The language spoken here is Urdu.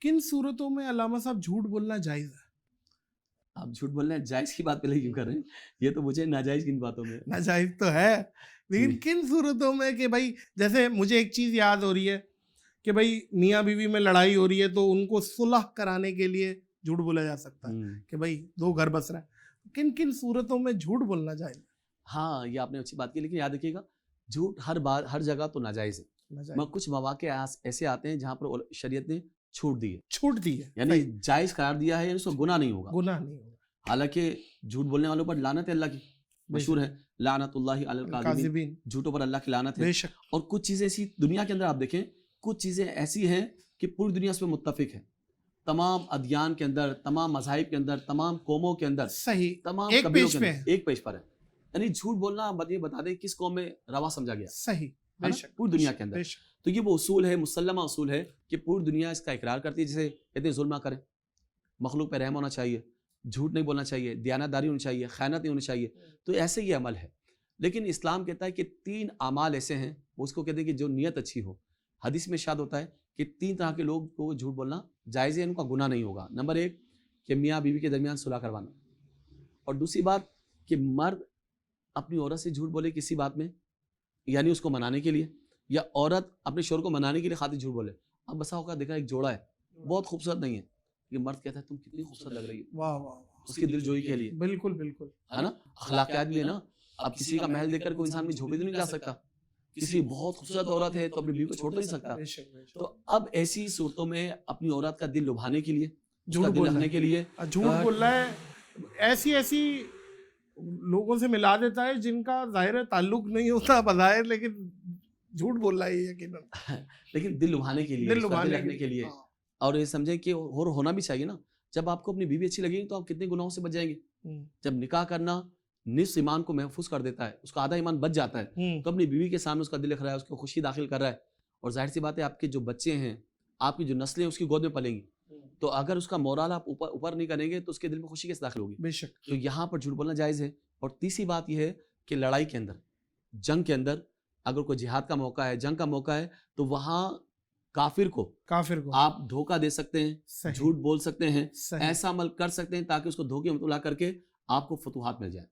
کن صورتوں میں علامہ صاحب جھوٹ بولنا جائز ہے؟ آپ جھوٹ بولنا ہے جائز کی بات پہلے کیوں کر رہے ہیں؟ یہ تو مجھے ناجائز کن باتوں میں ناجائز تو ہے، لیکن کن صورتوں میں کہ بھائی جیسے مجھے ایک چیز یاد ہو رہی ہے کہ بھائی میاں بیوی میں لڑائی ہو رہی ہے تو ان کو صلح کرانے کے لیے جھوٹ بولا جا سکتا ہے کہ بھائی دو گھر بس رہے ہیں، کن کن صورتوں میں جھوٹ بولنا جائز ہے؟ ہاں یہ آپ نے اچھی بات کی، لیکن یاد رکھیے گا جھوٹ ہر بار ہر جگہ تو ناجائز ہے، کچھ مواقع ایسے آتے ہیں جہاں پر شریعت نے چھوٹ دی ہے، یعنی جائز قرار دیا ہے، یعنی اس کو گناہ نہیں ہوگا۔ حالانکہ جھوٹ بولنے والوں پر لعنت ہے اللہ کی، مشہور ہے لعنت اللہ علی الکاذبین، جھوٹوں پر اللہ کی لعنت ہے۔ اور کچھ چیزیں ایسی دنیا کے اندر آپ دیکھیں، کچھ چیزیں ایسی ہیں کہ پوری دنیا اس پہ متفق ہے، تمام ادیان کے اندر، تمام مذاہب کے اندر، تمام قوموں کے اندر، صحیح، تمام قبیلوں کے اندر ایک پیج پر ہے۔ یعنی جھوٹ بولنا یہ بتا دیں کس قوم میں روا سمجھا گیا، صحیح، پوری دنیا کے اندر۔ تو یہ وہ اصول ہے، مسلمہ اصول ہے کہ پوری دنیا اس کا اقرار کرتی ہے، جسے کہتے ہیں ظلم نہ کریں، مخلوق پہ رحم ہونا چاہیے، جھوٹ نہیں بولنا چاہیے، دیانتداری ہونی چاہیے، خیانت نہیں ہونی چاہیے۔ تو ایسے یہ عمل ہے، لیکن اسلام کہتا ہے کہ 3 اعمال ایسے ہیں، وہ اس کو کہتے ہیں کہ جو نیت اچھی ہو۔ حدیث میں ارشاد ہوتا ہے کہ 3 طرح کے لوگ کو جھوٹ بولنا جائز ہے، ان کا گناہ نہیں ہوگا۔ نمبر 1 کہ میاں بیوی کے درمیان صلح کروانا، اور دوسری بات کہ مرد اپنی عورت سے جھوٹ بولے کسی بات میں، یعنی اس کو منانے کے لیے، یا عورت اپنے شوہر کو منانے کے لیے خاطر جھوٹ بولے۔ اب بسا اوقات دیکھا ایک جوڑا ہے بہت خوبصورت نہیں ہے، یہ مرد کہتا ہے تم کتنی خوبصورت لگ رہی ہو، واہ واہ، اس کی دل جوئی کے لیے، بالکل بالکل، ہے نا، اخلاقیات بھی ہے نا۔ اب کسی کا محل دیکھ کر کوئی انسان بھی جھوٹے تو نہیں جا سکتا، کسی بہت خوبصورت عورت ہے تو اپنی بیوی کو چھوڑ تو نہیں سکتا۔ تو اب ایسی صورتوں میں اپنی عورت کا دل لبھانے کے لیے، جھوٹ بولنے کے لیے، جھوٹ بول رہا ہے، ایسی لوگوں سے ملا دیتا ہے جن کا ظاہر تعلق نہیں ہوتا بظاہر، لیکن جھوٹ بول رہا ہے یقیناً، لیکن دل لبھانے کے لیے، دل رکھنے کے لیے۔ اور یہ سمجھیں کہ اور ہونا بھی چاہیے نا، جب آپ کو اپنی بیوی اچھی لگے گی تو آپ کتنے گناہوں سے بچ جائیں گے۔ جب نکاح کرنا نصف ایمان کو محفوظ کر دیتا ہے، اس کا آدھا ایمان بچ جاتا ہے، تو اپنی بیوی کے سامنے اس کا دل لکھ رہا ہے، اس کو خوشی داخل کر رہا ہے، اور ظاہر سی بات ہے آپ کے جو بچے ہیں، آپ کی جو نسلیں اس کی گود میں پلیں گی، تو اگر اس کا مورال آپ اوپر نہیں کریں گے تو اس کے دل میں خوشی کیسے داخل ہوگی؟ بے شک۔ تو یہاں پر جھوٹ بولنا جائز ہے۔ اور تیسری بات یہ ہے کہ لڑائی کے اندر، جنگ کے اندر، اگر کوئی جہاد کا موقع ہے، جنگ کا موقع ہے، تو وہاں کافر کو آپ دھوکہ دے سکتے ہیں، جھوٹ بول سکتے ہیں، ایسا عمل کر سکتے ہیں تاکہ اس کو دھوکے میں مبتلا کر کے آپ کو فتوحات مل جائیں۔